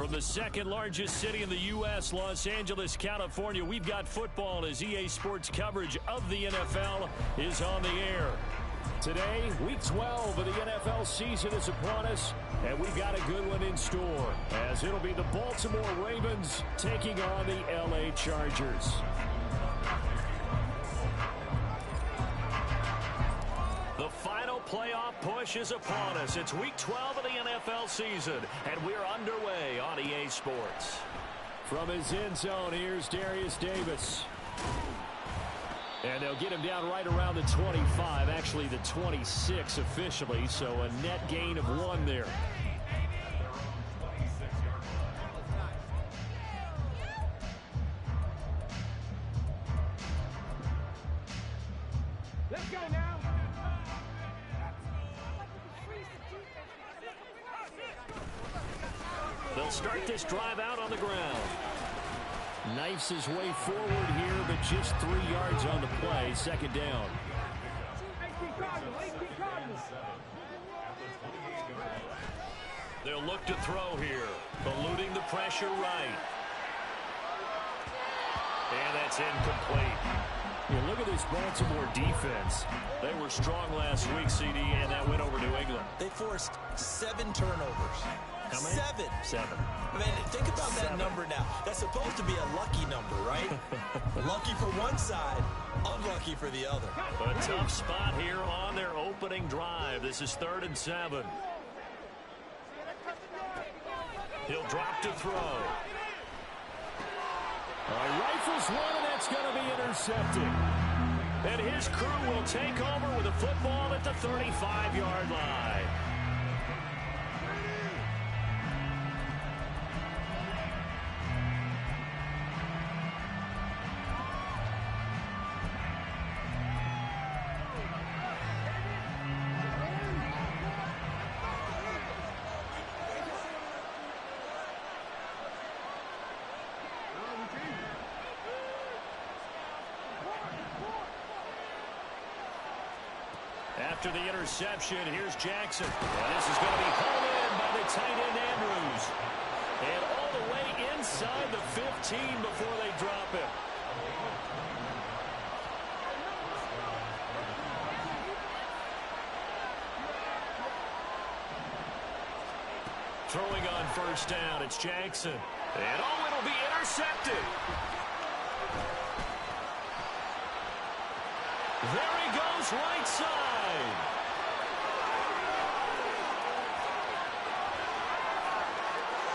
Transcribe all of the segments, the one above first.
From the second largest city in the U.S., Los Angeles, California, we've got football as EA Sports coverage of the NFL is on the air. Today, Week 12 of the NFL season is upon us, and we've got a good one in store, as it'll be the Baltimore Ravens taking on the L.A. Chargers. The final playoff push is upon us. It's Week 12 of the NFL season, and we're underway on EA Sports. From his end zone, here's Darius Davis. And they'll get him down right around the 25, actually the 26 officially, so a net gain of 1 there. Let's go now. They'll start this drive out on the ground. Knifes his way forward here, but just 3 yards on the play. Second down. They'll look to throw here. Eluding the pressure right. And that's incomplete. You look at this Baltimore defense. They were strong last week, CD, and that went over New England. They forced 7 turnovers. How many? 7. 7. I mean, think about that number now. That's supposed to be a lucky number, right? Lucky for one side, unlucky for the other. A tough spot here on their opening drive. This is 3rd and 7. He'll drop to throw. Rifles one, and that's going to be intercepted. And his crew will take over with a football at the 35-yard line. After the interception, here's Jackson. And this is going to be hauled in by the tight end Andrews. And all the way inside the 15 before they drop it. Throwing on first down, it's Jackson. And it'll be intercepted. There he goes, right side.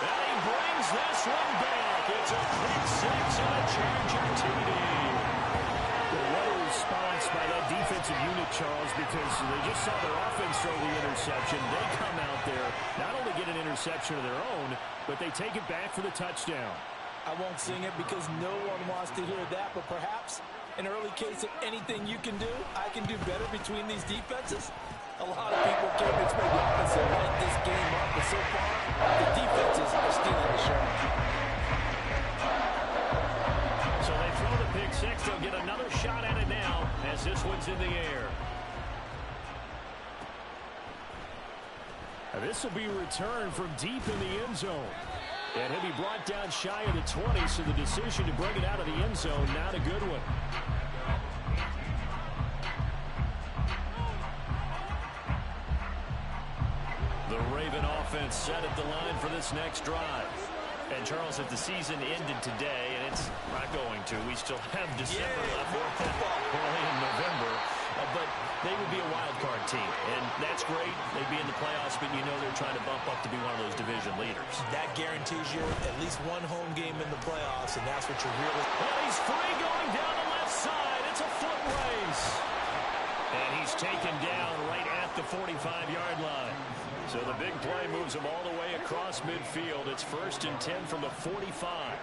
And he brings this one back. It's a pick 6 on a Charger TD. Well, what a response by that defensive unit, Charles, because they just saw their offense throw the interception. They come out there, not only get an interception of their own, but they take it back for the touchdown. I won't sing it because no one wants to hear that, but perhaps an early case of anything you can do, I can do better between these defenses. A lot of people came to expect the offense to light this game up, but so far, the defenses are stealing the show. So they throw the pick 6. They'll get another shot at it now as this one's in the air. Now this will be returned from deep in the end zone. And he'll be brought down shy of the 20, so the decision to bring it out of the end zone, not a good one. The Raven offense set at the line for this next drive. And, Charles, if the season ended today, and it's not going to, we still have December left, early in November, but they would be a wild card team, and that's great. They'd be in the playoffs, but you know they're trying to bump up to be one of those division leaders. That guarantees you at least one home game in the playoffs, and that's what you're really... Well, he's free going down the left side. It's a foot race. And he's taken down right at the 45-yard line. So the big play moves him all the way across midfield. It's 1st and 10 from the 45.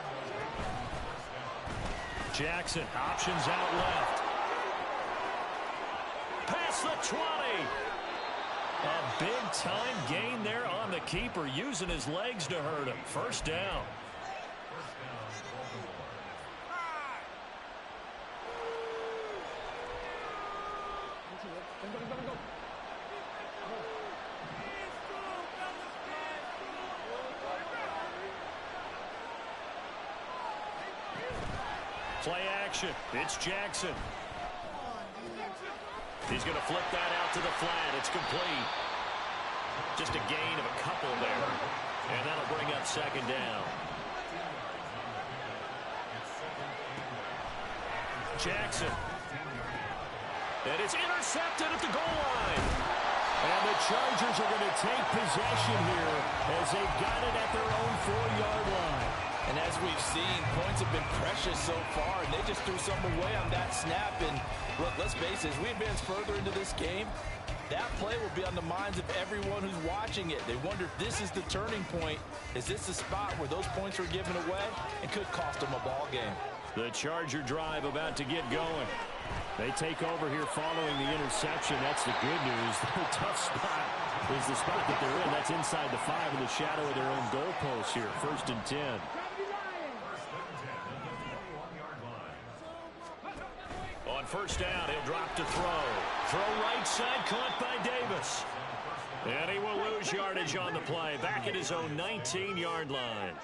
Jackson, options out left. Past the 20. A big-time gain there on the keeper, using his legs to hurt him. First down. Play action. It's Jackson. He's going to flip that out to the flat. It's complete. Just a gain of a couple there. And that'll bring up second down. Jackson. And it's intercepted at the goal line. And the Chargers are going to take possession here as they've got it at their own 4-yard line. And as we've seen, points have been precious so far, and they just threw some away on that snap. And look, let's face it, as we advance further into this game, that play will be on the minds of everyone who's watching it. They wonder if this is the turning point. Is this the spot where those points were given away and could cost them a ball game? The Charger drive about to get going. They take over here following the interception. That's the good news. The tough spot is the spot that they're in. That's inside the 5 in the shadow of their own goalpost here. 1st and 10. On first down, he'll drop to throw. Throw right side, caught by Davis. And he will lose yardage on the play. Back at his own 19-yard line.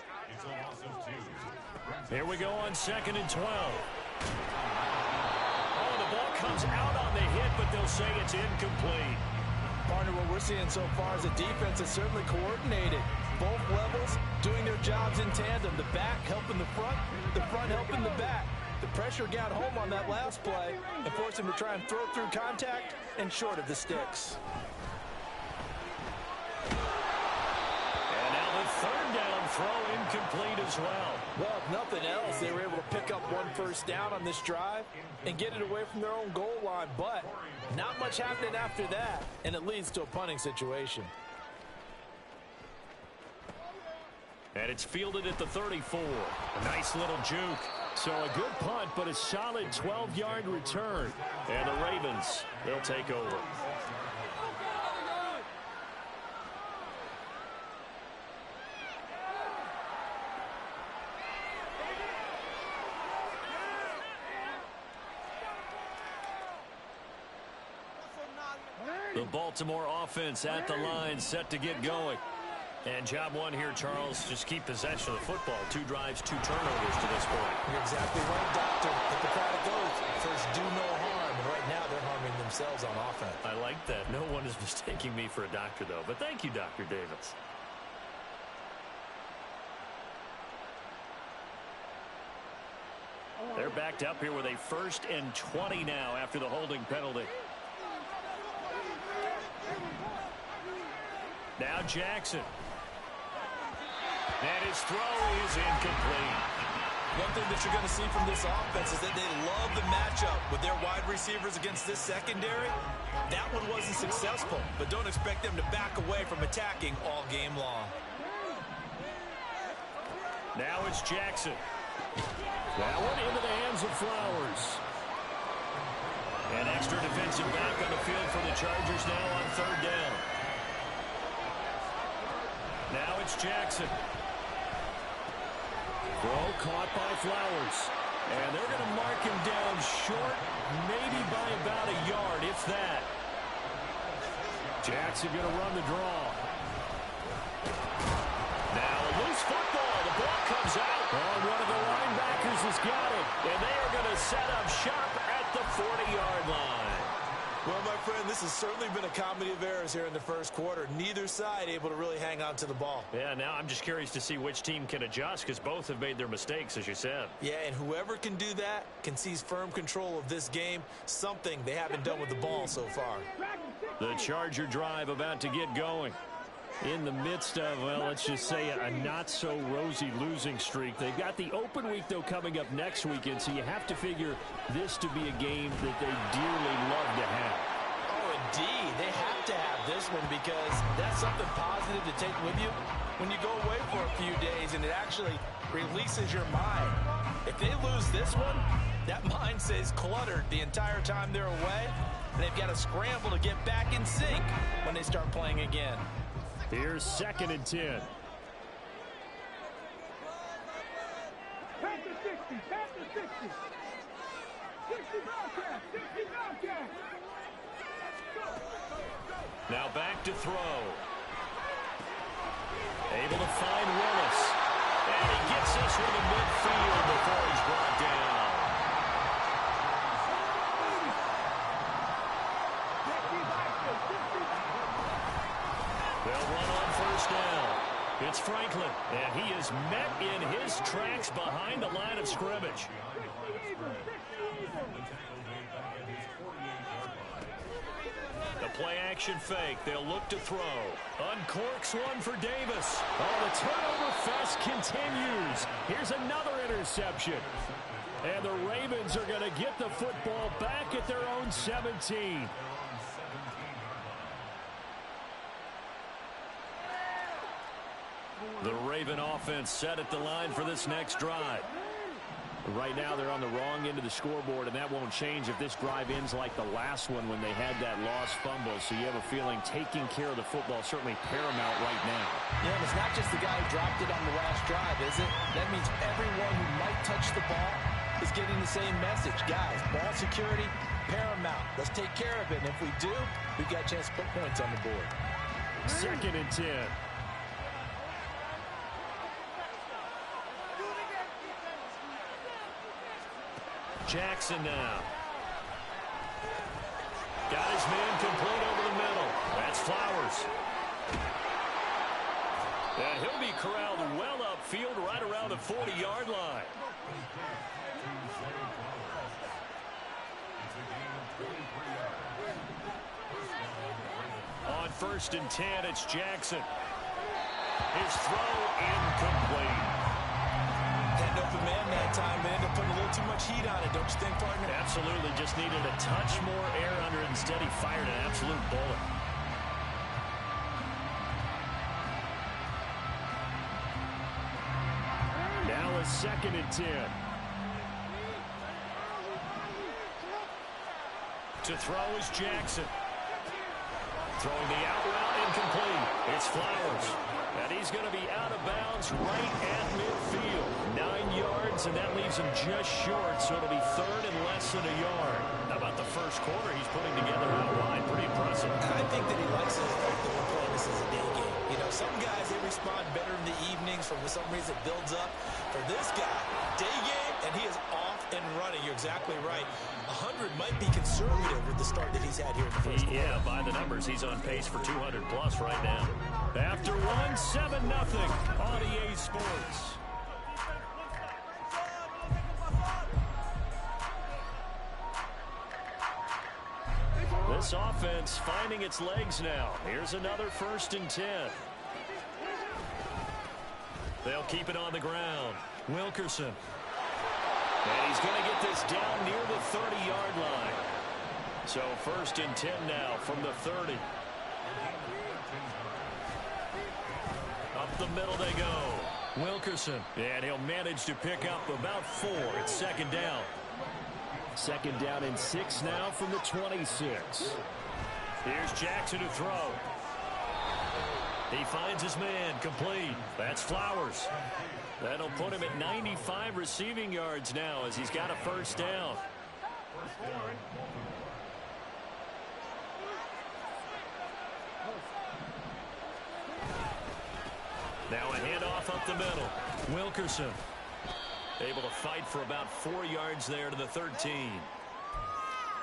Here we go on 2nd and 12. Oh, the ball comes out on the hit, but they'll say it's incomplete. Partner, what we're seeing so far is a defense that's certainly coordinated. Both levels doing their jobs in tandem. The back helping the front helping the back. The pressure got home on that last play and forced him to try and throw through contact and short of the sticks. And now the 3rd down throw incomplete as well. Well, if nothing else, they were able to pick up 1 first down on this drive and get it away from their own goal line. But not much happening after that, and it leads to a punting situation. And it's fielded at the 34. A nice little juke. So a good punt, but a solid 12-yard return. And the Ravens, they'll take over. The Baltimore offense at the line, set to get going. And job one here, Charles, just keep possession of the football. 2 drives, 2 turnovers to this point. You're exactly right, Doctor. Hippocratic oath. First, do no harm. And right now, they're harming themselves on offense. I like that. No one is mistaking me for a doctor, though. But thank you, Dr. Davis. They're backed up here with a 1st and 20 now after the holding penalty. Now Jackson. And his throw is incomplete. One thing that you're going to see from this offense is that they love the matchup with their wide receivers against this secondary. That one wasn't successful, but don't expect them to back away from attacking all game long. Now it's Jackson. That one into the hands of Flowers. An extra defensive back on the field for the Chargers now on 3rd down. Now it's Jackson. Throw caught by Flowers. And they're going to mark him down short, maybe by about a yard, if that. Jackson going to run the draw. Now a loose football. The ball comes out. Oh, one of the linebackers has got it. And they are going to set up shop at the 40-yard line. Well, my friend, this has certainly been a comedy of errors here in the first quarter. Neither side able to really hang on to the ball. Yeah, now I'm just curious to see which team can adjust because both have made their mistakes, as you said. Yeah, and whoever can do that can seize firm control of this game, something they haven't done with the ball so far. The Charger drive about to get going. In the midst of, well, let's just say a not-so-rosy losing streak. They've got the open week, though, coming up next weekend, so you have to figure this to be a game that they dearly love to have. Oh, indeed. They have to have this one because that's something positive to take with you when you go away for a few days, and it actually releases your mind. If they lose this one, that mind stays cluttered the entire time they're away, and they've got to scramble to get back in sync when they start playing again. Here's 2nd and 10. Now back to throw. Able to find Willis. And he gets this one to midfield before he's brought down. It's Franklin, and he is met in his tracks behind the line of scrimmage. The play-action fake. They'll look to throw. Uncorks one for Davis. Oh, the turnover fest continues. Here's another interception. And the Ravens are going to get the football back at their own 17. The Raven offense set at the line for this next drive. Right now they're on the wrong end of the scoreboard, and that won't change if this drive ends like the last one when they had that lost fumble. So you have a feeling taking care of the football is certainly paramount right now. Yeah, and it's not just the guy who dropped it on the last drive, is it? That means everyone who might touch the ball is getting the same message. Guys, ball security, paramount. Let's take care of it. And if we do, we've got a chance to put points on the board. 2nd and 10. Jackson now. Got his man complete over the middle. That's Flowers. And he'll be corralled well upfield right around the 40-yard line. On 1st and 10, it's Jackson. His throw incomplete. Had open man that time, but ended up putting a little too much heat on it, don't you think, partner? Absolutely. Just needed a touch more air under it. Instead, he fired an absolute bullet. Now a 2nd and 10. To throw is Jackson. Throwing the out route incomplete. It's Flowers. And he's going to be out of bounds right at midfield. 9 yards, and that leaves him just short, so it'll be 3rd and less than a yard. How about the first quarter he's putting together out wide? Pretty impressive. I think that he likes it like that we're playing this as a day game. You know, some guys, they respond better in the evenings. For some reason, it builds up. For this guy, day game, and he is off and running. You're exactly right. 100 might be conservative with the start that he's had here in the first quarter. Yeah, by the numbers, he's on pace for 200-plus right now. After one, 7-0 on EA Sports. This offense finding its legs now. Here's another 1st and 10. They'll keep it on the ground. Wilkerson. And he's going to get this down near the 30-yard line. So 1st and 10 now from the 30. Up the middle they go. Wilkerson. And he'll manage to pick up about 4. It's 2nd down. 2nd down and 6 now from the 26. Here's Jackson to throw. He finds his man complete. That's Flowers. That'll put him at 95 receiving yards now as he's got a 1st down. Now a handoff up the middle. Wilkerson able to fight for about 4 yards there to the 13.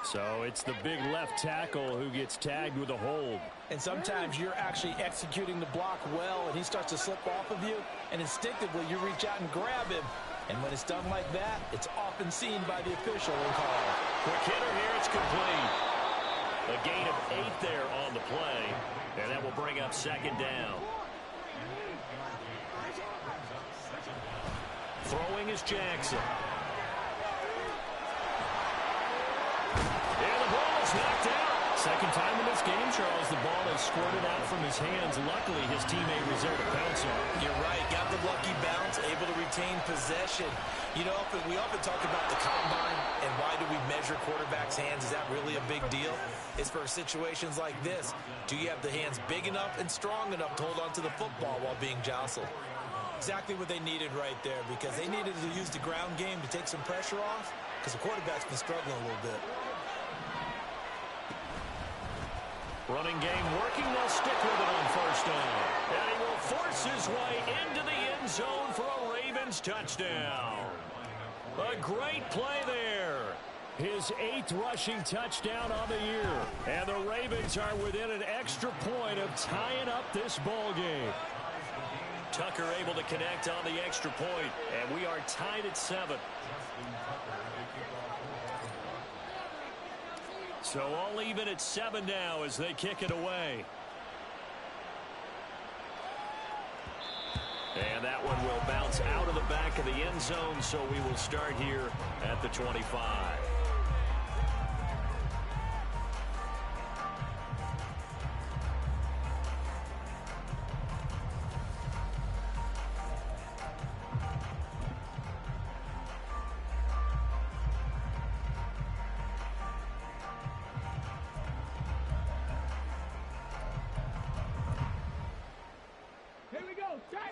So it's the big left tackle who gets tagged with a hold. And sometimes you're actually executing the block well, and he starts to slip off of you, and instinctively you reach out and grab him. And when it's done like that, it's often seen by the official and called. Quick hitter here, it's complete. A gain of 8 there on the play, and that will bring up 2nd down. Throwing is Jackson. And the ball is knocked out. 2nd time in this game, Charles, the ball has squirted out from his hands. Luckily, his teammate was there to pounce on. You're right. Got the lucky bounce, able to retain possession. You know, we often talk about the combine and why do we measure quarterbacks' hands. Is that really a big deal? It's for situations like this. Do you have the hands big enough and strong enough to hold on to the football while being jostled? Exactly what they needed right there, because they needed to use the ground game to take some pressure off, because the quarterback's been struggling a little bit. Running game working. They'll stick with it on 1st down. And he will force his way into the end zone for a Ravens touchdown. A great play there. His 8th rushing touchdown on the year. And the Ravens are within an extra point of tying up this ball game. Tucker able to connect on the extra point, and we are tied at 7. So all even at 7 now as they kick it away. And that one will bounce out of the back of the end zone, so we will start here at the 25.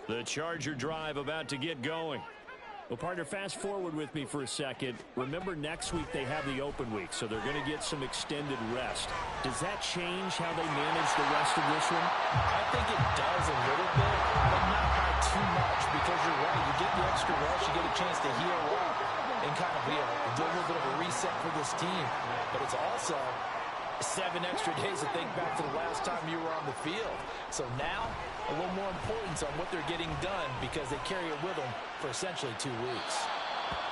The Charger drive about to get going. Well, partner, fast forward with me for a second. Remember, next week they have the open week, so they're going to get some extended rest. Does that change how they manage the rest of this one? I think it does a little bit, but not by too much, because you're right. You get the extra rest, you get a chance to heal up and kind of do a little bit of a reset for this team. But it's also 7 extra days to think back to the last time you were on the field. So now, a little more importance on what they're getting done because they carry it with them for essentially 2 weeks.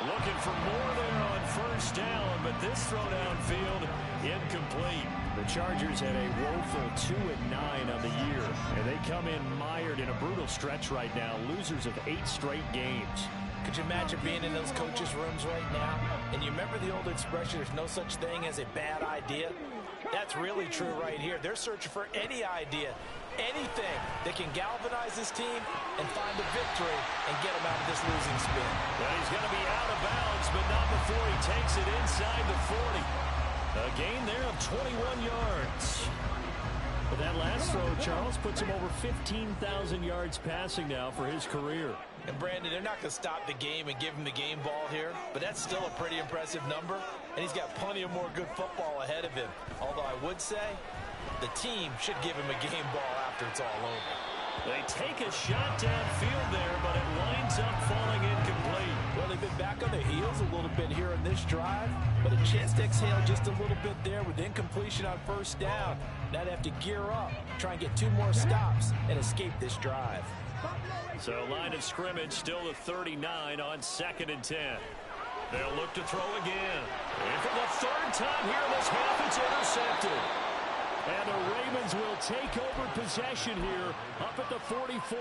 Looking for more there on first down, but this throw downfield incomplete. The Chargers had a woeful 2-9 on the year, and they come in mired in a brutal stretch right now, losers of 8 straight games. Could you imagine being in those coaches' rooms right now? And you remember the old expression, there's no such thing as a bad idea? That's really true right here. They're searching for any idea, anything that can galvanize this team and find a victory and get them out of this losing spin. Well, he's going to be out of bounds, but not before he takes it inside the 40. A gain there of 21 yards. But that last throw, Charles, puts him over 15,000 yards passing now for his career. And, Brandon, they're not going to stop the game and give him the game ball here, but that's still a pretty impressive number, and he's got plenty of more good football ahead of him. Although I would say the team should give him a game ball after it's all over. They take a shot downfield there, but it winds up falling incomplete. Well, they've been back on their heels a little bit here in this drive, but a chance to exhale just a little bit there with incompletion on first down. Now they have to gear up, try and get 2 more stops, and escape this drive. So line of scrimmage still the 39 on 2nd and 10. They'll look to throw again. And for the 3rd time here in this half, it's intercepted. And the Ravens will take over possession here up at the 44.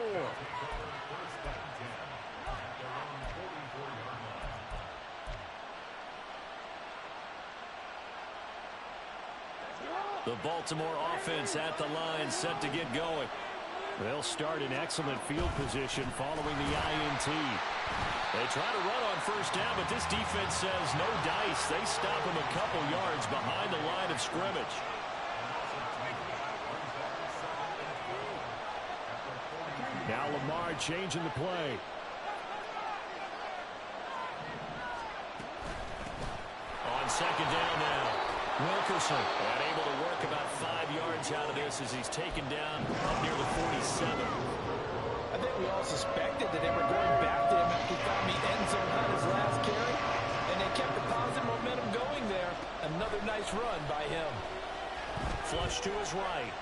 The Baltimore offense at the line set to get going. They'll start in excellent field position following the INT. They try to run on first down, but this defense says no dice. They stop him a couple yards behind the line of scrimmage. Now Lamar changing the play. On 2nd down now. Wilkerson able to work about 5 yards out of this as he's taken down up near the 47. I think we all suspected that they were going back to him after he found the end zone on his last carry, and they kept the positive momentum going there. Another nice run by him. Flush to his right.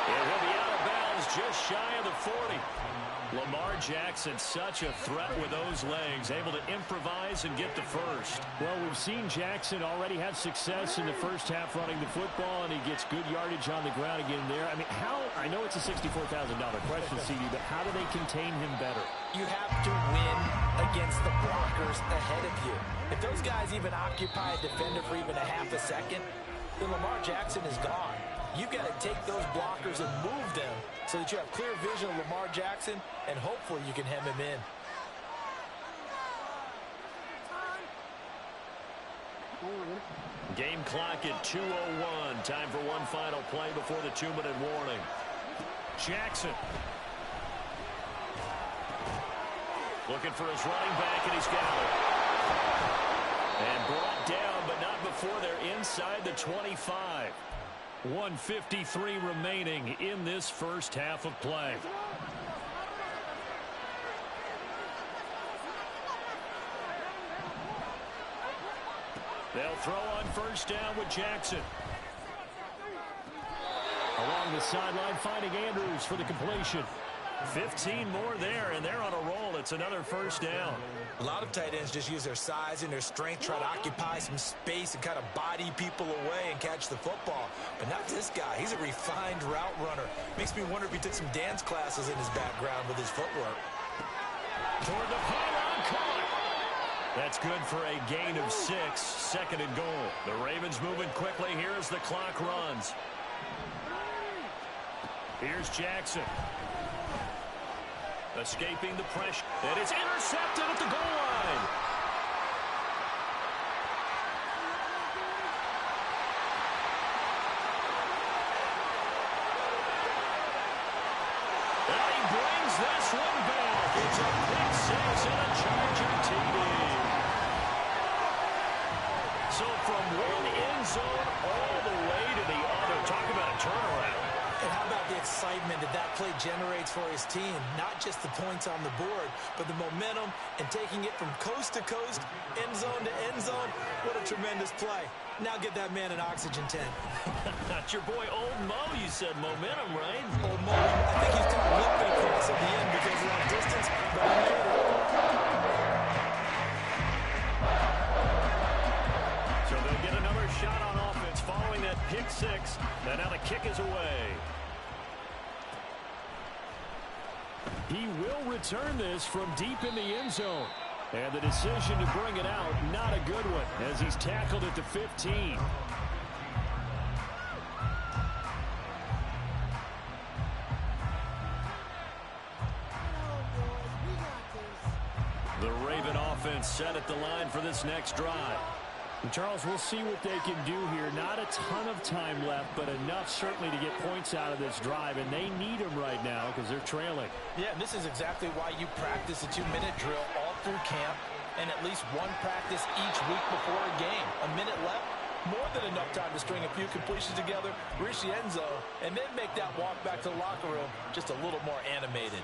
And he'll be out of bounds just shy of the 40. Lamar Jackson, such a threat with those legs, able to improvise and get the first. Well, we've seen Jackson already have success in the first half running the football, and he gets good yardage on the ground again there. I mean, I know it's a $64,000 question, CD, but how do they contain him better? You have to win against the blockers ahead of you. If those guys even occupy a defender for even a half a second, then Lamar Jackson is gone. You've got to take those blockers and move them so that you have clear vision of Lamar Jackson, and hopefully you can hem him in. Game clock at 2:01. Time for one final play before the 2-minute warning. Jackson. Looking for his running back, and he's got it. And brought down, but not before they're inside the 25. 1:53 remaining in this first half of play. They'll throw on first down with Jackson. Along the sideline, finding Andrews for the completion. 15 more there, and they're on a roll. It's another first down. A lot of tight ends just use their size and their strength, try to occupy some space and kind of body people away and catch the football. But not this guy. He's a refined route runner. Makes me wonder if he took some dance classes in his background with his footwork. Toward the pylon, caught. That's good for a gain of 6, 2nd and goal. The Ravens moving quickly here as the clock runs. Here's Jackson. Escaping the pressure. And it's intercepted at the goal line. And he brings this one back. It's a pick 6 and a Charger TD. So from one end zone all the way to the other. Talk about a turnaround. And how about the excitement that that play generates for his team? Not just the points on the board, but the momentum and taking it from coast to coast, end zone to end zone. What a tremendous play. Now get that man an oxygen tent. Not your boy Old Mo, you said momentum, right? Old Mo, I think he's kind of limping across at the end because of that distance, but he made it. So they'll get another shot on offense following that pick 6. And now the kick is away. He will return this from deep in the end zone. And the decision to bring it out, not a good one, as he's tackled at the 15. The Raven offense set at the line for this next drive. And Charles, we'll see what they can do here. Not a ton of time left, but enough certainly to get points out of this drive, and they need them right now because they're trailing. Yeah, and this is exactly why you practice a 2-minute drill all through camp and at least one practice each week before a game. A minute left, more than enough time to string a few completions together, reach the end zone, and then make that walk back to the locker room just a little more animated.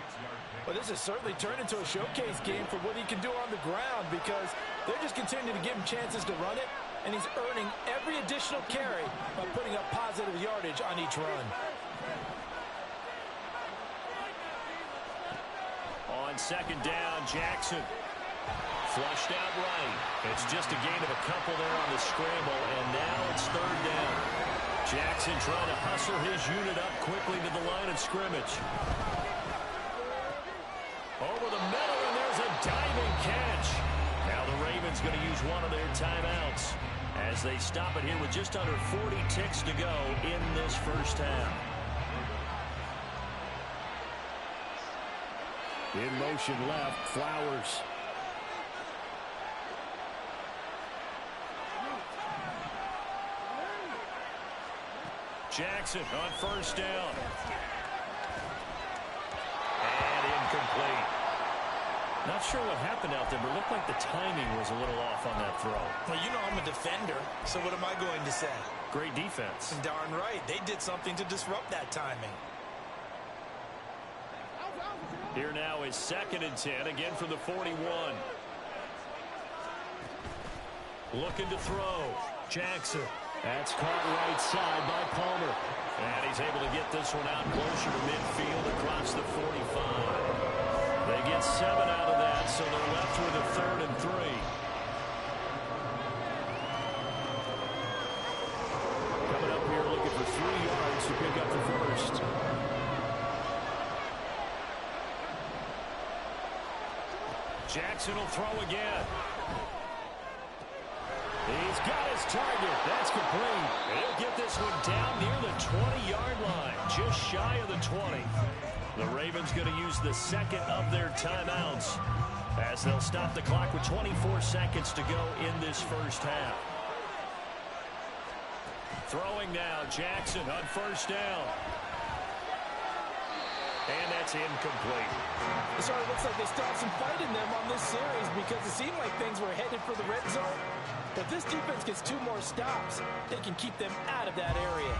Well, this has certainly turned into a showcase game for what he can do on the ground because they're just continuing to give him chances to run it, and he's earning every additional carry by putting up positive yardage on each run. On 2nd down, Jackson. Flushed out right. It's just a gain of a couple there on the scramble, and now it's 3rd down. Jackson trying to hustle his unit up quickly to the line of scrimmage. Over the middle, and there's a diving catch. Now the Ravens going to use one of their timeouts as they stop it here with just under 40 ticks to go in this first half. In motion left, Flowers. Jackson on 1st down. And incomplete. Not sure what happened out there, but it looked like the timing was a little off on that throw. Well, you know I'm a defender, so what am I going to say? Great defense. Darn right. They did something to disrupt that timing. Here now is 2nd and 10, again from the 41. Looking to throw. Jackson. That's caught right side by Palmer. And he's able to get this one out closer to midfield across the 45. They get 7 out of that, so they're left with a 3rd and 3. Coming up here looking for 3 yards to pick up the first. Jackson will throw again. He's got his target. That's complete. He'll get this one down near the 20-yard line, just shy of the 20. The Ravens going to use the 2nd of their timeouts as they'll stop the clock with 24 seconds to go in this first half. Throwing now, Jackson on 1st down. And that's incomplete. It sort of looks like they still have some fight in them on this series because it seemed like things were headed for the red zone. But this defense gets 2 more stops. They can keep them out of that area.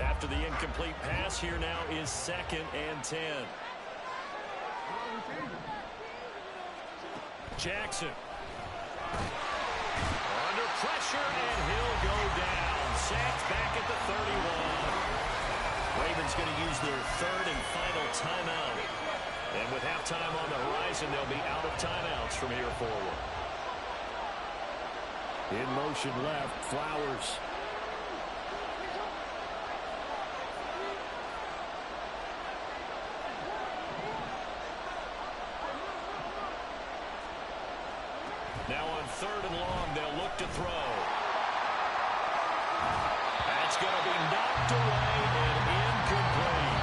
After the incomplete pass, here now is 2nd and 10. Jackson. Under pressure, and he'll go down. Sacked back at the 31. Ravens going to use their third and final timeout. And with halftime on the horizon, they'll be out of timeouts from here forward. In motion left, Flowers. Now on third and long, they'll look to throw. That's going to be knocked away and incomplete.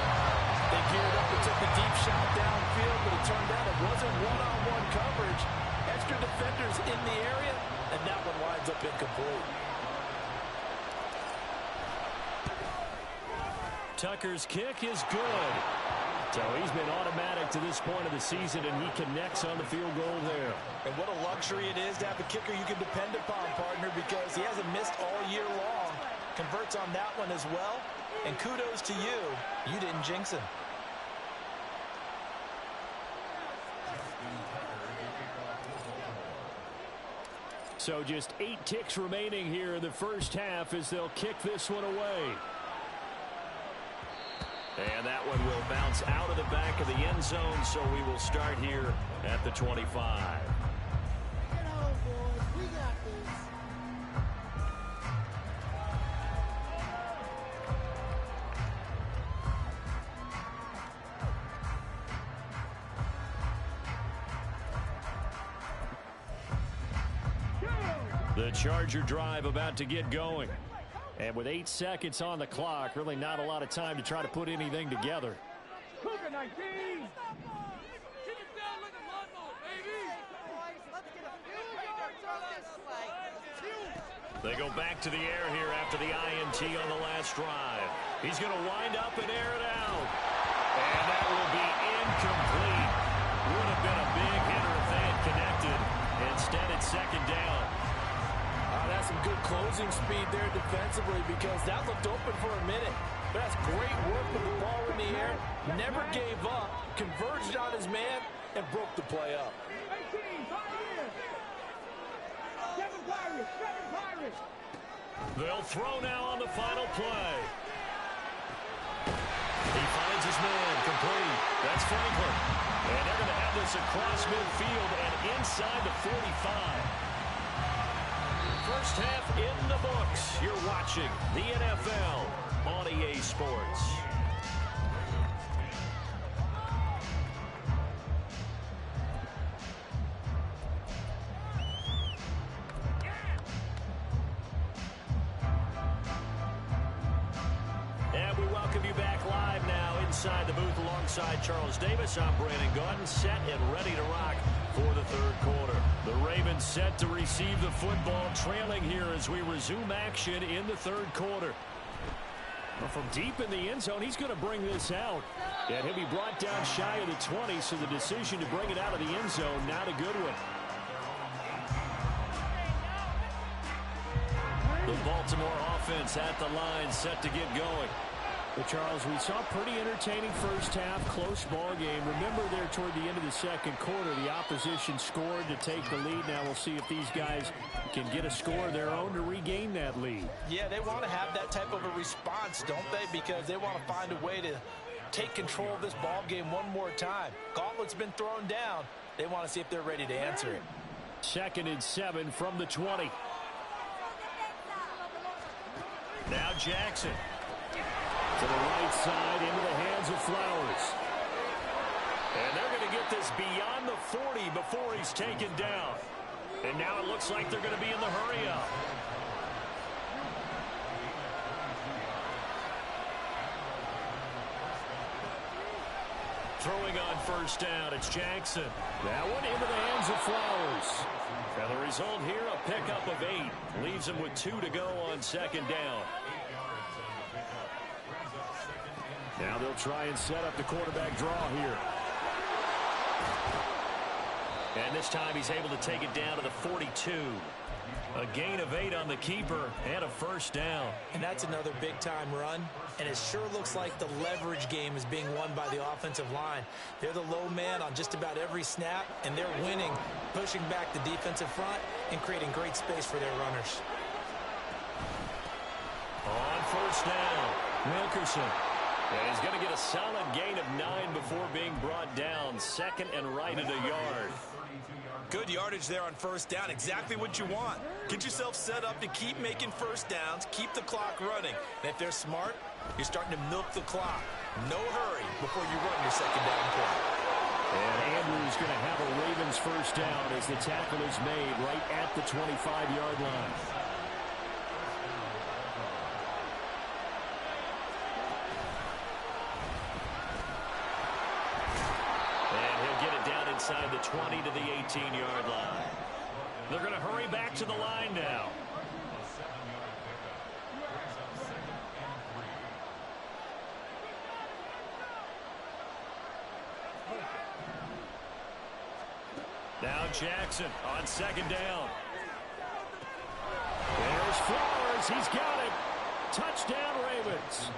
They geared up and took the deep shot downfield, but it turned out it wasn't one-on-one coverage. Extra defenders in the area, and that one winds up incomplete. Tucker's kick is good. So he's been automatic to this point of the season, and he connects on the field goal there. And what a luxury it is to have a kicker you can depend upon, partner, because he hasn't missed all year long. Converts on that one as well. And kudos to you. You didn't jinx him. So just 8 ticks remaining here in the first half as they'll kick this one away. And that one will bounce out of the back of the end zone, so we will start here at the 25. Get on, boys. We got this. The Charger drive about to get going. And with 8 seconds on the clock, really not a lot of time to try to put anything together. They go back to the air here after the INT on the last drive. He's going to wind up and air it out. And that will be incomplete. Would have been a big hitter if they had connected. Instead, it's second down. That's some good closing speed there defensively because that looked open for a minute. But that's great work with the ball in the air. Never gave up, converged on his man, and broke the play up. They'll throw now on the final play. He finds his man, complete. That's Franklin. And they're going to have this across midfield and inside the 45. First half in the books. You're watching the NFL on EA Sports. And we welcome you back live now inside the booth alongside Charles Davis. I'm Brandon Gaudin, set and ready to rock for the third quarter. The Ravens set to receive the football, trailing here as we resume action in the third quarter. Well, from deep in the end zone, he's going to bring this out. And he'll be brought down shy of the 20, so the decision to bring it out of the end zone, not a good one. The Baltimore offense at the line, set to get going. Well, Charles, we saw a pretty entertaining first half, close ball game. Remember there toward the end of the second quarter, the opposition scored to take the lead. Now we'll see if these guys can get a score of their own to regain that lead. Yeah, they want to have that type of a response, don't they? Because they want to find a way to take control of this ball game one more time. Gauntlet's been thrown down. They want to see if they're ready to answer it. 2nd and 7 from the 20. Now Jackson. To the right side, into the hands of Flowers. And they're going to get this beyond the 40 before he's taken down. And now it looks like they're going to be in the hurry-up. Throwing on first down, it's Jackson. That one into the hands of Flowers. And the result here, a pickup of 8. Leaves him with 2 to go on second down. Now they'll try and set up the quarterback draw here. And this time he's able to take it down to the 42. A gain of 8 on the keeper and a first down. And that's another big-time run. And it sure looks like the leverage game is being won by the offensive line. They're the low man on just about every snap, and they're winning, pushing back the defensive front and creating great space for their runners. On first down, Wilkerson. And he's going to get a solid gain of 9 before being brought down. Second and right at a yard. Good yardage there on first down. Exactly what you want. Get yourself set up to keep making first downs, keep the clock running. And if they're smart, you're starting to milk the clock. No hurry before you run your second down play. And Andrews going to have a Ravens first down as the tackle is made right at the 25-yard line. Inside the 20 to the 18-yard line. They're going to hurry back to the line now. Now Jackson on second down. There's Flowers. He's got it. Touchdown, Ravens.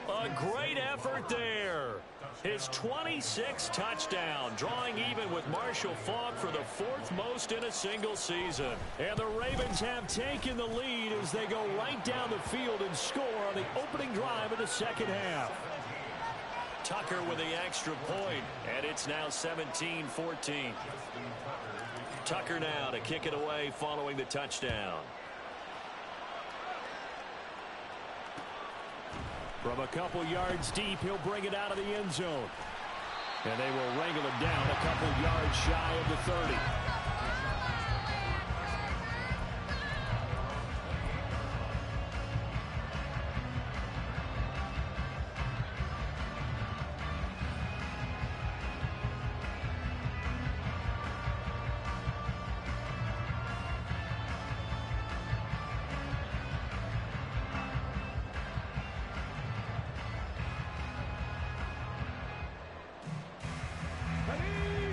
A great effort there. His 26th touchdown, drawing even with Marshall Faulk for the 4th most in a single season. And the Ravens have taken the lead as they go right down the field and score on the opening drive of the second half. Tucker with the extra point, and it's now 17-14. Tucker now to kick it away following the touchdown. From a couple yards deep, he'll bring it out of the end zone. And they will wrangle him down a couple yards shy of the 30.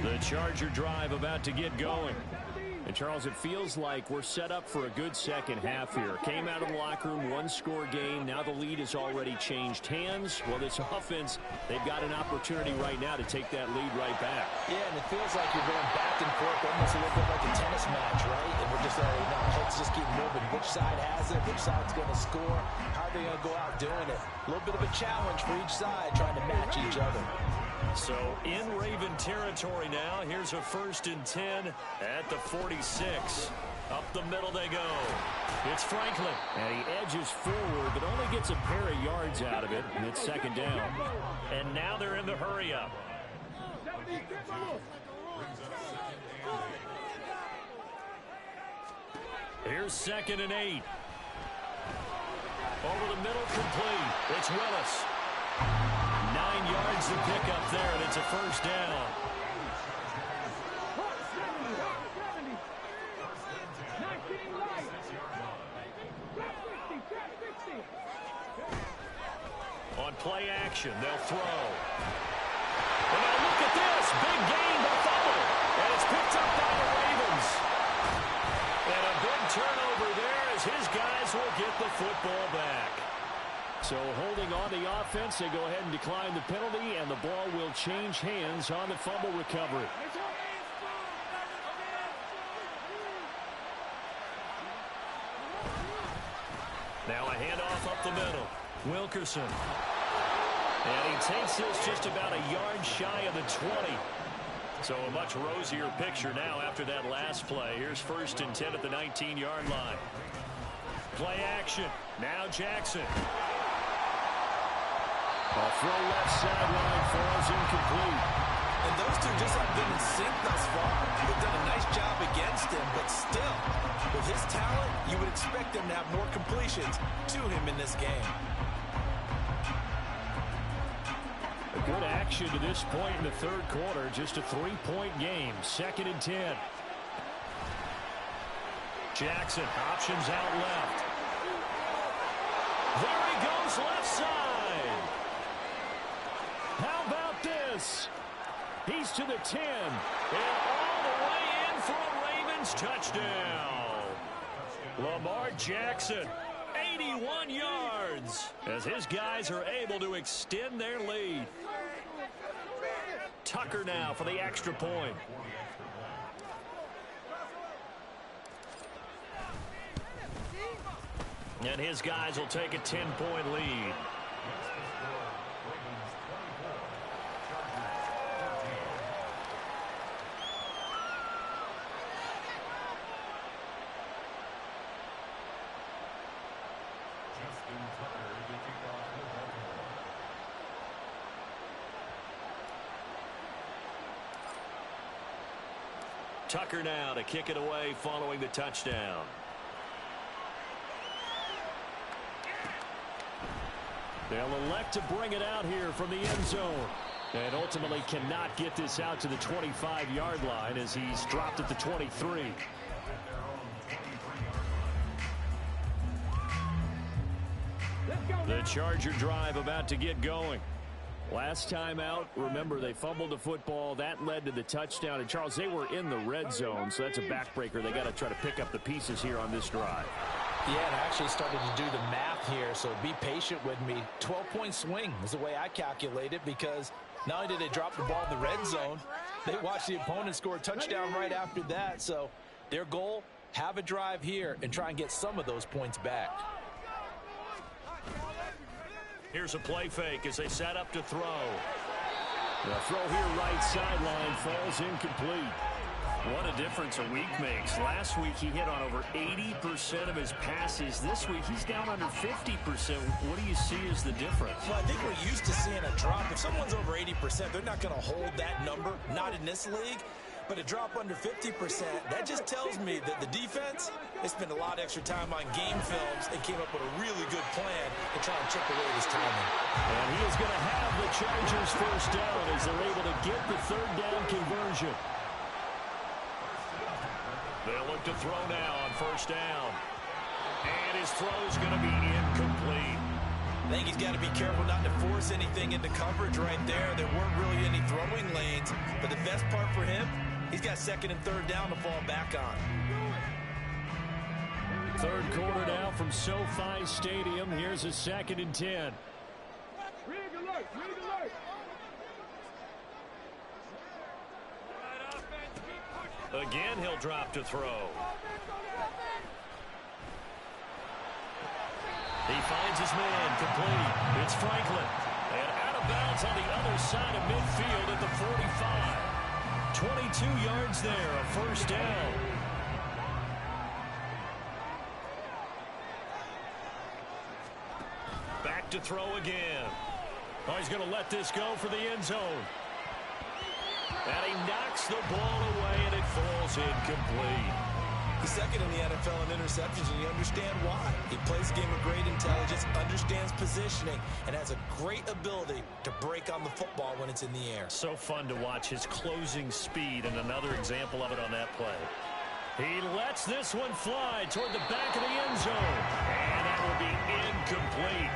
The Charger drive about to get going. And, Charles, it feels like we're set up for a good second half here. Came out of the locker room, one-score game. Now the lead has already changed hands. Well, this offense, they've got an opportunity right now to take that lead right back. Yeah, and it feels like you're going back and forth, almost a little bit like a tennis match, right? And we're just already let's just keep moving. Which side has it? Which side's going to score? How are they going to go out doing it? A little bit of a challenge for each side, trying to match each other. So in Raven territory now. Here's a 1st and 10 at the 46. Up the middle they go. It's Franklin. And he edges forward, but only gets a pair of yards out of it. And it's second down. And now they're in the hurry-up. Here's 2nd and 8. Over the middle, complete. It's Willis. 9 yards to pick up there, and it's a first down. On play action, they'll throw. And now look at this. Big gain, but fumble. And it's picked up by the Ravens. And a big turnover there as his guys will get the football back. So holding on the offense, they go ahead and decline the penalty, and the ball will change hands on the fumble recovery. Now a handoff up the middle. Wilkerson. And he takes this just about a yard shy of the 20. So a much rosier picture now after that last play. Here's 1st and 10 at the 19-yard line. Play action. Now Jackson. A throw left sideline falls incomplete. And those two just have been in sync thus far. They've done a nice job against him, but still, with his talent, you would expect them to have more completions to him in this game. A good action to this point in the third quarter. Just a 3-point game. 2nd and 10. Jackson options out left. There he goes left side. How about this? He's to the 10. And all the way in for a Raven Ravens touchdown. Lamar Jackson, 81 yards, as his guys are able to extend their lead. Tucker now for the extra point. And his guys will take a 10-point lead. Tucker now to kick it away following the touchdown. They'll elect to bring it out here from the end zone. And ultimately cannot get this out to the 25-yard line as he's dropped at the 23. The Charger drive about to get going. Last time out, remember, they fumbled the football. That led to the touchdown. And, Charles, they were in the red zone, so that's a backbreaker. They got to try to pick up the pieces here on this drive. Yeah, and I actually started to do the math here, so be patient with me. 12-point swing is the way I calculate it, because not only did they drop the ball in the red zone, they watched the opponent score a touchdown right after that. So their goal, have a drive here and try and get some of those points back. Here's a play fake as they set up to throw. The throw here right sideline falls incomplete. What a difference a week makes. Last week he hit on over 80% of his passes. This week he's down under 50%. What do you see as the difference? Well, I think we're used to seeing a drop. If someone's over 80%, they're not going to hold that number, not in this league. But a drop under 50%, that just tells me that the defense, they spent a lot of extra time on game films and came up with a really good plan to try and chip away this timing. And he is going to have the Chargers first down as they're able to get the third down conversion. They'll look to throw now on first down. And his throw is going to be incomplete. I think he's got to be careful not to force anything into coverage right there. There weren't really any throwing lanes. But the best part for him, he's got second and third down to fall back on. Third quarter now from SoFi Stadium. Here's a 2nd and 10. Again, he'll drop to throw. He finds his man complete. It's Franklin. And out of bounds on the other side of midfield at the 45. 22 yards there, a first down. Back to throw again. Oh, he's going to let this go for the end zone. And he knocks the ball away, and it falls incomplete. He's second in the NFL in interceptions, and you understand why. He plays a game of great intelligence, understands positioning, and has a great ability to break on the football when it's in the air. So fun to watch his closing speed, and another example of it on that play. He lets this one fly toward the back of the end zone, and that will be incomplete.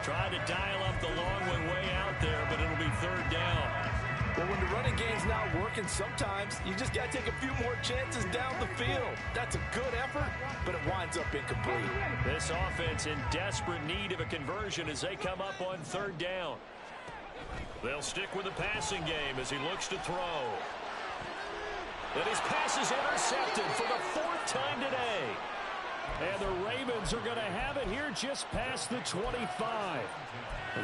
Tried to dial up the long one way out there, but it'll be third down. Well, when the running game's not working, sometimes you just got to take a few more chances down the field. That's a good effort, but it winds up incomplete. This offense in desperate need of a conversion as they come up on third down. They'll stick with the passing game as he looks to throw. And his pass is intercepted for the 4th time today. And the Ravens are going to have it here just past the 25.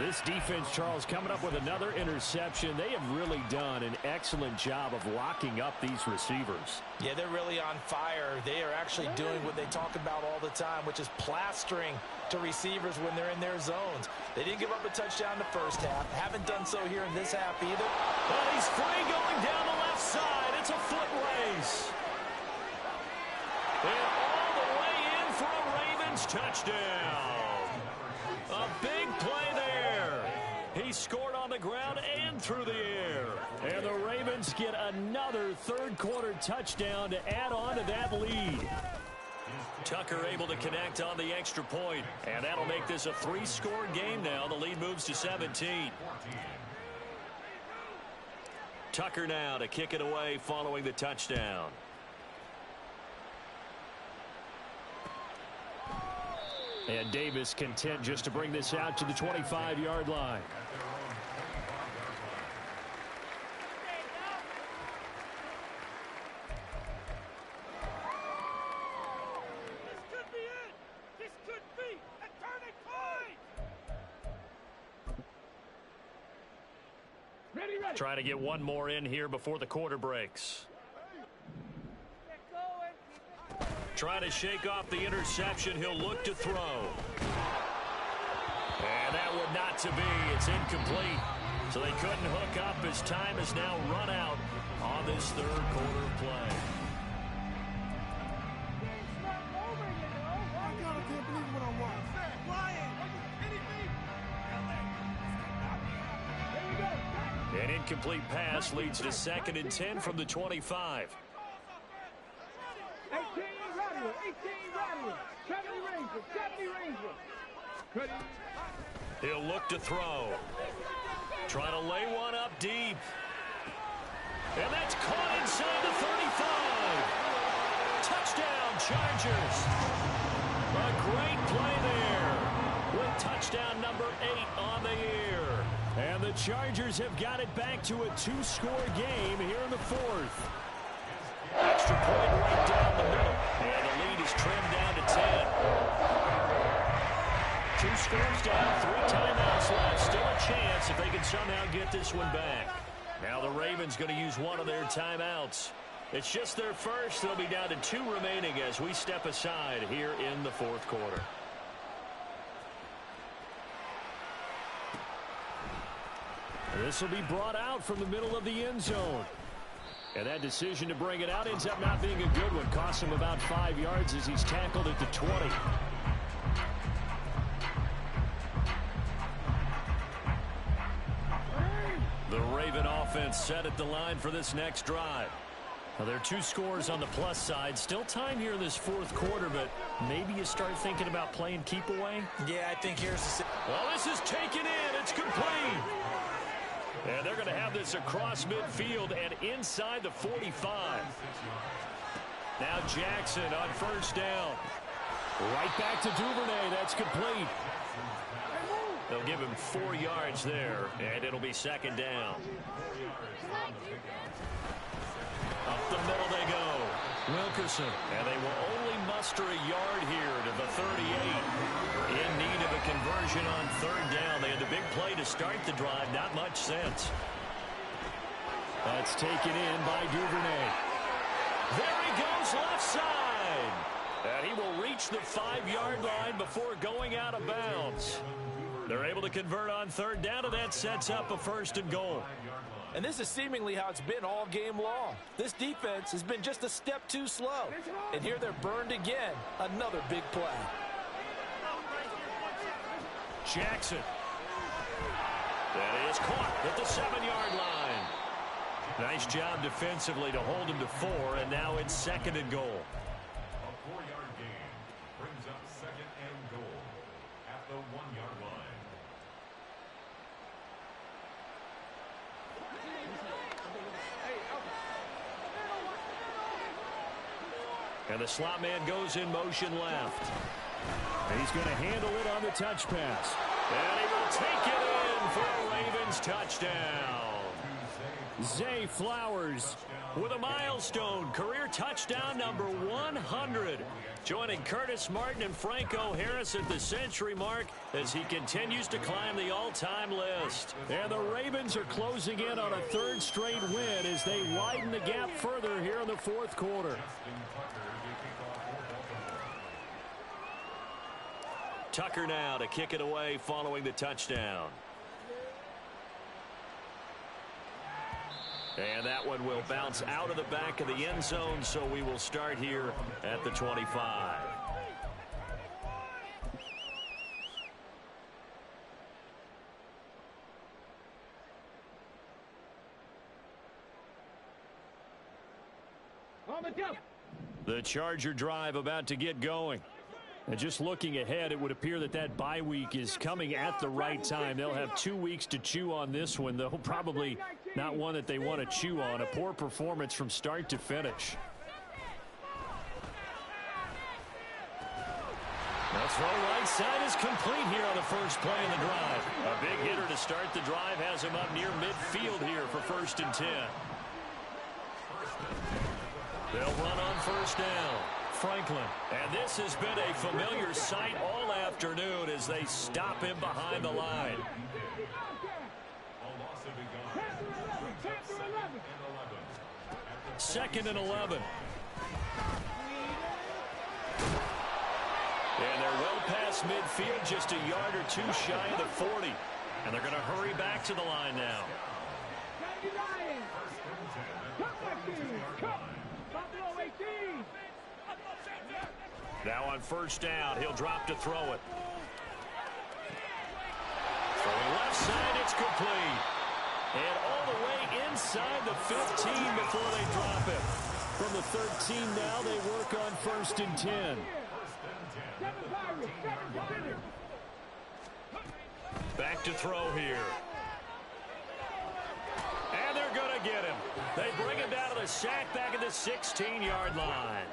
This defense, Charles, coming up with another interception. They have really done an excellent job of locking up these receivers. Yeah, they're really on fire. They are actually doing what they talk about all the time, which is plastering to receivers when they're in their zones. They didn't give up a touchdown in the first half. Haven't done so here in this half either. But he's free going down the left side. It's a foot race. And all the way in for a Ravens touchdown. A big play there. He scored on the ground and through the air. And the Ravens get another third-quarter touchdown to add on to that lead. Tucker able to connect on the extra point. And that'll make this a 3-score game now. The lead moves to 17. Tucker now to kick it away following the touchdown. And Davis content just to bring this out to the 25-yard line. Trying to get one more in here before the quarter breaks. Trying to shake off the interception. He'll look to throw. And that would not to be. It's incomplete. So they couldn't hook up as time has now run out on this third quarter play. An incomplete pass leads to 2nd and 10 from the 25. 18 Ranger. He'll look to throw. Trying to lay one up deep. And that's caught inside the 35. Touchdown, Chargers. A great play there with touchdown number 8 on the year. And the Chargers have got it back to a 2-score game here in the 4th. Extra point right down the middle. And the lead is trimmed down to 10. 2 scores down, 3 timeouts left. Still a chance if they can somehow get this one back. Now the Ravens going to use one of their timeouts. It's just their first. They'll be down to 2 remaining as we step aside here in the 4th quarter. This will be brought out from the middle of the end zone. And that decision to bring it out ends up not being a good one. Costs him about 5 yards as he's tackled at the 20. The Raven offense set at the line for this next drive. Well, there are 2 scores on the plus side. Still time here in this 4th quarter, but maybe you start thinking about playing keep away. Yeah, I think here's the... Well, this is taken in. It's complete. And they're going to have this across midfield and inside the 45. Now Jackson on first down. Right back to Duvernay. That's complete. They'll give him 4 yards there, and it'll be 2nd down. Up the middle they go. Wilkerson. And they will only muster a yard here to the 38. In need of a conversion on 3rd down. They had the big play to start the drive. Not much sense. That's taken in by Duvernay. There he goes left side. And he will reach the 5-yard line before going out of bounds. They're able to convert on 3rd down, and that sets up a 1st and goal. And this is seemingly how it's been all game long. This defense has been just a step too slow. And here they're burned again. Another big play. Jackson. That is caught at the 7-yard line. Nice job defensively to hold him to 4, and now it's 2nd and goal. A 4-yard gain brings up 2nd and goal at the 1-yard line. And the slot man goes in motion left. And he's going to handle it on the touch pass. And he will take it in for a Ravens touchdown. Zay Flowers with a milestone career touchdown number 100. Joining Curtis Martin and Franco Harris at the century mark as he continues to climb the all-time list. And the Ravens are closing in on a 3rd straight win as they widen the gap further here in the 4th quarter. Tucker now to kick it away following the touchdown. And that one will bounce out of the back of the end zone, so we will start here at the 25. The Charger drive about to get going. And just looking ahead, it would appear that that bye week is coming at the right time. They'll have 2 weeks to chew on this one, though probably not one that they want to chew on. A poor performance from start to finish. The throw right side is complete here on the first play in the drive. A big hitter to start the drive has him up near midfield here for 1st and 10. They'll run on 1st down. Franklin. And this has been a familiar sight all afternoon as they stop him behind the line. Second and 11. And they're well past midfield, just a yard or two shy of the 40. And they're going to hurry back to the line now. Now on 1st down, he'll drop to throw it. Throwing left side, it's complete. And all the way inside the 15 before they drop it. From the 13 now, they work on 1st and 10. Back to throw here. And they're going to get him. They bring him down to the sack back at the 16-yard line.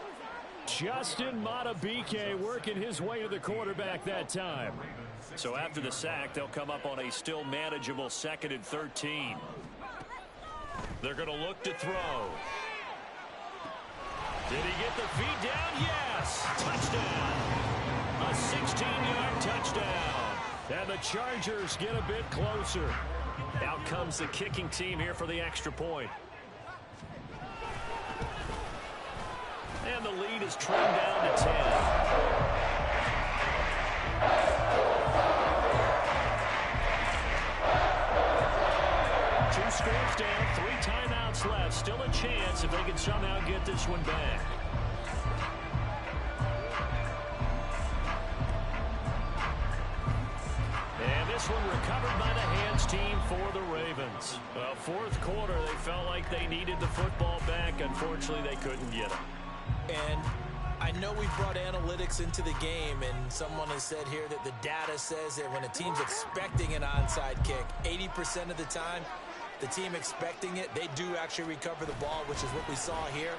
Justin Matabike working his way to the quarterback that time. So after the sack, they'll come up on a still manageable 2nd and 13. They're going to look to throw. Did he get the feet down? Yes! Touchdown! A 16-yard touchdown. And the Chargers get a bit closer. Out comes the kicking team here for the extra point. And the lead is trimmed down to 10. Two scores down, 3 timeouts left. Still a chance if they can somehow get this one back. And this one recovered by the hands team for the Ravens. 4th quarter, they felt like they needed the football back. Unfortunately, they couldn't get it. And I know we brought analytics into the game, and someone has said here that the data says that when a team's expecting an onside kick, 80% of the time, the team expecting it, they do actually recover the ball, which is what we saw here.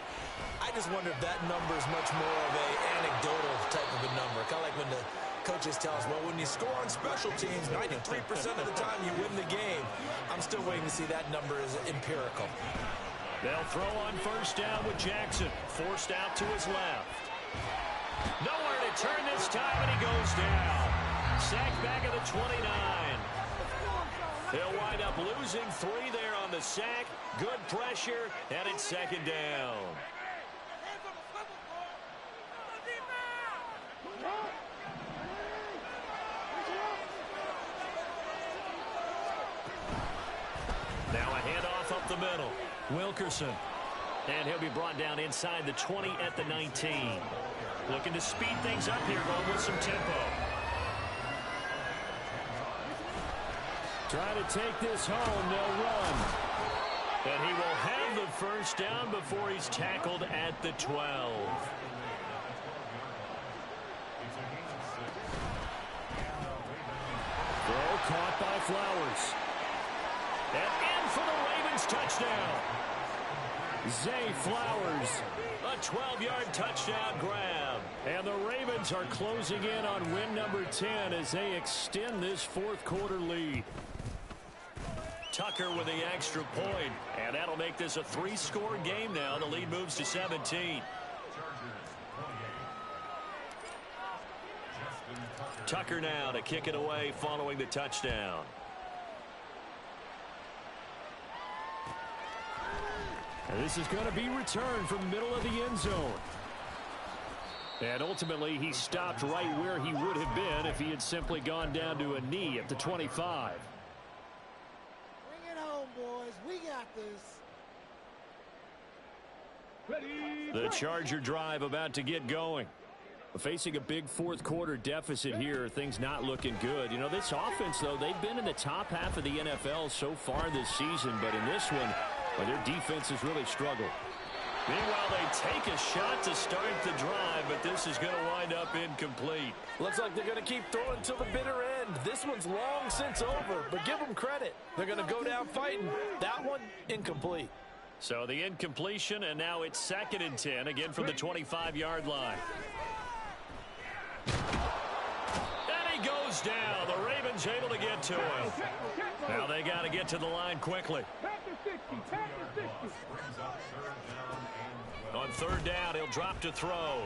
I just wonder if that number is much more of an anecdotal type of a number. Kind of like when the coaches tell us, well, when you score on special teams, 93% of the time you win the game. I'm still waiting to see that number is empirical. They'll throw on 1st down with Jackson. Forced out to his left. Nowhere to turn this time, and he goes down. Sacked back at the 29. They'll wind up losing 3 there on the sack. Good pressure, and it's 2nd down. Now a handoff up the middle. Wilkerson. And he'll be brought down inside the 20 at the 19. Looking to speed things up here, going with some tempo. Trying to take this home, they'll run. And he will have the 1st down before he's tackled at the 12. Throw caught by Flowers. And in for the Ravens touchdown. Zay Flowers, a 12-yard touchdown grab. And the Ravens are closing in on win number 10 as they extend this 4th quarter lead. Tucker with the extra point, and that'll make this a 3-score game now. The lead moves to 17. Tucker now to kick it away following the touchdown. And this is going to be returned from middle of the end zone. And ultimately, he stopped right where he would have been if he had simply gone down to a knee at the 25. Bring it home, boys. We got this. The Charger drive about to get going. Facing a big 4th quarter deficit here, things not looking good. You know, this offense, though, they've been in the top half of the NFL so far this season, but in this one, well, their defense has really struggled. Meanwhile, they take a shot to start the drive, but this is going to wind up incomplete. Looks like they're going to keep throwing till the bitter end. This one's long since over, but give them credit. They're going to go down fighting. That one, incomplete. So the incompletion, and now it's 2nd and 10, again from the 25-yard line. is down. The Ravens able to get to him. Now they got to get to the line quickly. On third down, he'll drop to throw.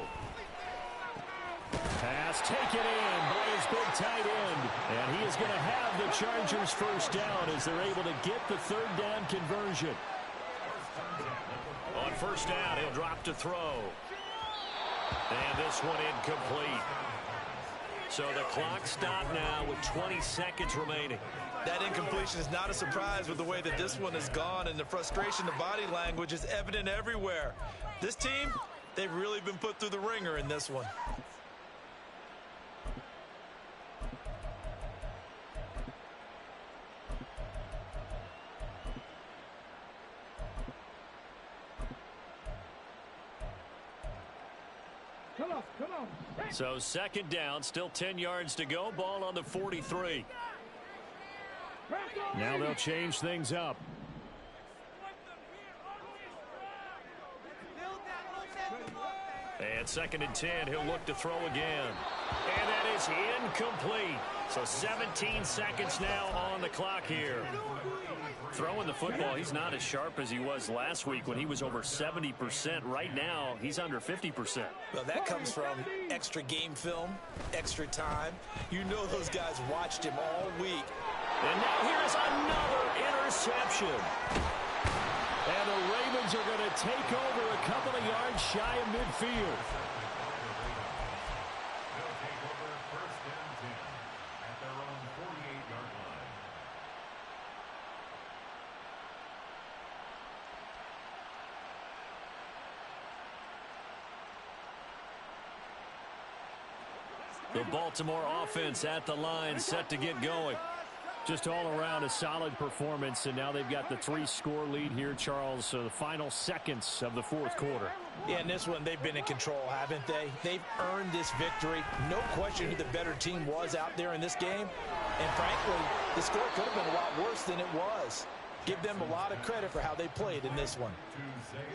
Pass taken in by his big tight end. And he is going to have the Chargers first down as they're able to get the third down conversion. On first down, he'll drop to throw. And this one incomplete. So the clock stopped now with 20 seconds remaining. That incompletion is not a surprise with the way that this one has gone, and the frustration, the body language is evident everywhere. This team, they've really been put through the ringer in this one. So second down, still 10 yards to go. Ball on the 43. Now they'll change things up. And second and 10, he'll look to throw again. And that is incomplete. So 17 seconds now on the clock here. Throwing the football, he's not as sharp as he was last week when he was over 70%. Right now, he's under 50%. Well, that comes from extra game film, extra time. You know those guys watched him all week. And now here's another interception. And the Ravens are going to take over a couple of yards shy of midfield. They'll take over first and 10 at their own 48-yard line. The Baltimore offense at the line, set to get going. Just all around a solid performance, and now they've got the 3-score lead here, Charles. So the final seconds of the fourth quarter. Yeah, in this one, they've been in control, haven't they? They've earned this victory. No question who the better team was out there in this game. And frankly, the score could have been a lot worse than it was. Give them a lot of credit for how they played in this one.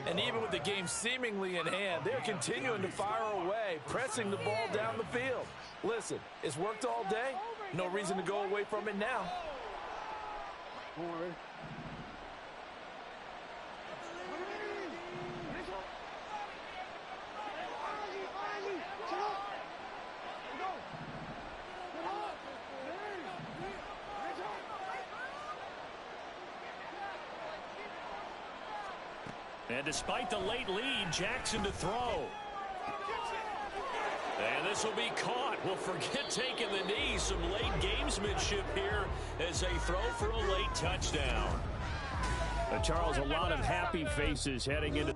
And even with the game seemingly in hand, they're continuing to fire away, pressing the ball down the field. Listen, it's worked all day. No reason to go away from it now. And despite the late lead, Jackson to throw. And this will be caught. We'll forget taking the knee. Some late gamesmanship here as they throw for a late touchdown. Charles, a lot of happy faces heading into